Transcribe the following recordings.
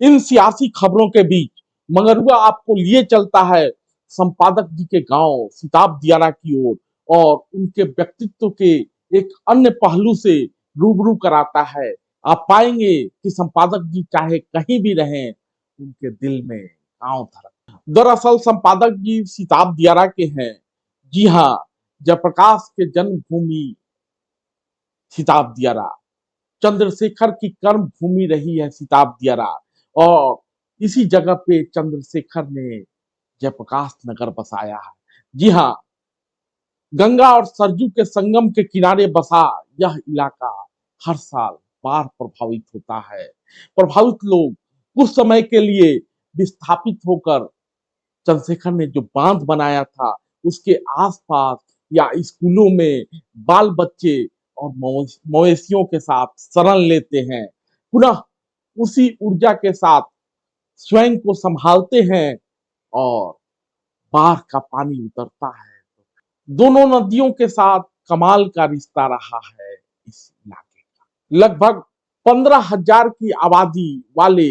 इन सियासी खबरों के बीच मंगरुआ आपको लिए चलता है संपादक जी के गांव सिताब दियारा की ओर और उनके व्यक्तित्व के एक अन्य पहलू से रूबरू कराता है। आप पाएंगे कि संपादक जी चाहे कहीं भी रहें, उनके दिल में गांव धड़कता। दरअसल संपादक जी सिताब दियारा के हैं। जी हाँ, जयप्रकाश के जन्मभूमि सिताब दियारा, चंद्रशेखर की कर्म भूमि रही है सिताब दियारा और इसी जगह पे चंद्रशेखर ने जयप्रकाश नगर बसाया है। जी हाँ, गंगा और सरजू के संगम के किनारे बसा यह इलाका हर साल बाढ़ प्रभावित होता है। प्रभावित लोग कुछ समय के लिए विस्थापित होकर चंद्रशेखर ने जो बांध बनाया था उसके आसपास या स्कूलों में बाल बच्चे और मवेशियों के साथ शरण लेते हैं, पुनः उसी ऊर्जा के साथ स्वयं को संभालते हैं और बाढ़ का पानी उतरता है। दोनों नदियों के साथ कमाल का रिश्ता रहा है इस इलाके का। लगभग 15,000 की आबादी वाले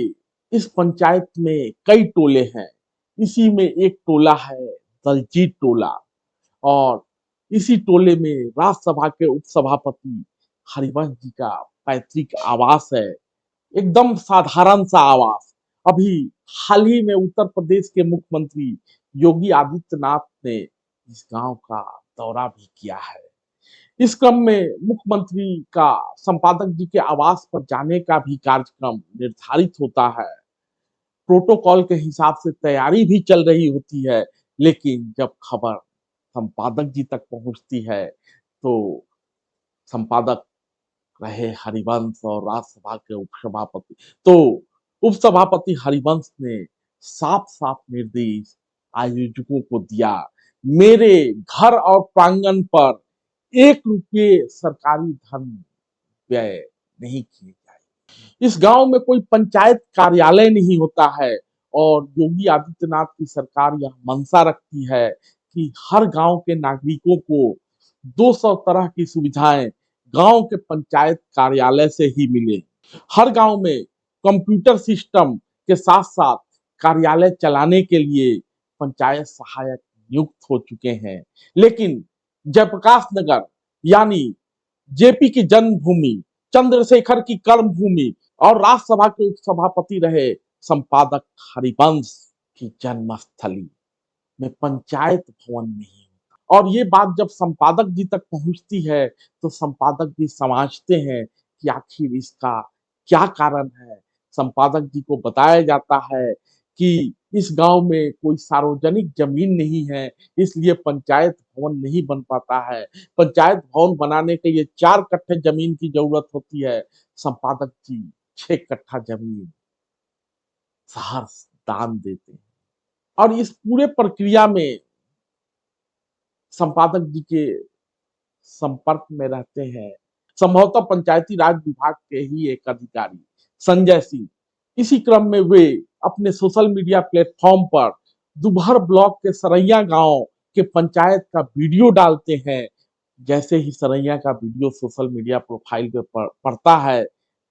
इस पंचायत में कई टोले हैं। इसी में एक टोला है दलजीत टोला और इसी टोले में राज्यसभा के उपसभापति हरिवंश जी का पैतृक आवास है। एकदम साधारण सा आवास। अभी हाल ही में उत्तर प्रदेश के मुख्यमंत्री योगी आदित्यनाथ ने इस गांव का दौरा भी किया है। इस क्रम में मुख्यमंत्री का संपादक जी के आवास पर जाने का भी कार्यक्रम निर्धारित होता है। प्रोटोकॉल के हिसाब से तैयारी भी चल रही होती है, लेकिन जब खबर संपादक जी तक पहुंचती है तो संपादक रहे हरिवंश और राज्यसभा के उपसभापति, तो उपसभापति हरिवंश ने साफ साफ निर्देश आयोजकों को दिया, मेरे घर और प्रांगण पर 1 रुपये सरकारी धन व्यय नहीं किए जाए। इस गांव में कोई पंचायत कार्यालय नहीं होता है और योगी आदित्यनाथ की सरकार यह मंशा रखती है कि हर गांव के नागरिकों को 200 तरह की सुविधाएं गांव के पंचायत कार्यालय से ही मिले। हर गांव में कंप्यूटर सिस्टम के साथ साथ कार्यालय चलाने के लिए पंचायत सहायक नियुक्त हो चुके हैं। लेकिन जयप्रकाश नगर यानी जेपी की जन्मभूमि, चंद्रशेखर की कर्म भूमि और राज्यसभा के उपसभापति रहे संपादक हरिवंश की जन्मस्थली में पंचायत भवन नहीं होता। और ये बात जब संपादक जी तक पहुंचती है तो संपादक जी समझते हैं कि आखिर इसका क्या कारण है। संपादक जी को बताया जाता है कि इस गांव में कोई सार्वजनिक जमीन नहीं है, इसलिए पंचायत भवन नहीं बन पाता है। पंचायत भवन बनाने के लिए 4 कट्ठे जमीन की जरूरत होती है। संपादक जी 6 कट्ठा जमीन शहर दान देते हैं और इस पूरे प्रक्रिया में संपादक जी के संपर्क में रहते हैं संभवतः पंचायती राज विभाग के ही एक अधिकारी संजय सिंह। इसी क्रम में वे अपने सोशल मीडिया प्लेटफॉर्म पर दुभर ब्लॉक के सरैया गांव के पंचायत का वीडियो डालते हैं। जैसे ही सरैया का वीडियो सोशल मीडिया प्रोफाइल पे पड़ता है,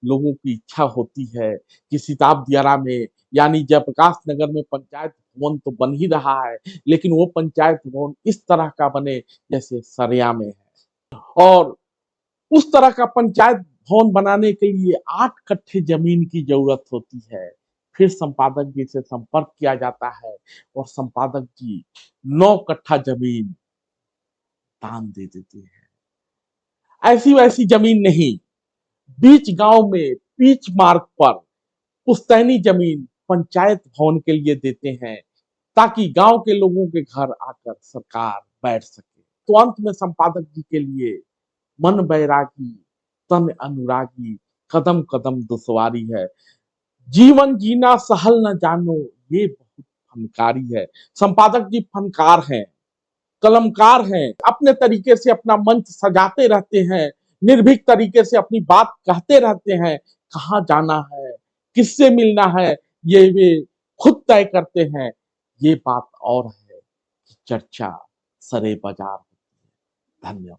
लोगों की इच्छा होती है कि सिताब दियारा में यानी जयप्रकाश नगर में पंचायत भवन तो बन ही रहा है, लेकिन वो पंचायत भवन इस तरह का बने जैसे सरैया में है। और उस तरह का पंचायत भवन बनाने के लिए 8 कट्ठे जमीन की जरूरत होती है। फिर संपादक जी से संपर्क किया जाता है और संपादक जी 9 कट्ठा जमीन दान दे देते हैं। ऐसी वैसी जमीन नहीं, बीच गांव में पीच मार्ग पर पुश्तैनी जमीन पंचायत भवन के लिए देते हैं ताकि गांव के लोगों के घर आकर सरकार बैठ सके। तो अंत में संपादक जी के लिए मन बैरागी तन अनुरागी कदम कदम दुश्वारी है, जीवन जीना सहल न जानो ये बहुत फनकारी है। संपादक जी फनकार हैं, कलमकार हैं, अपने तरीके से अपना मंच सजाते रहते हैं, निर्भीक तरीके से अपनी बात कहते रहते हैं। कहाँ जाना है, किससे मिलना है, ये वे खुद तय करते हैं। ये बात और है कि चर्चा सरे बाजार होती है। धन्यवाद।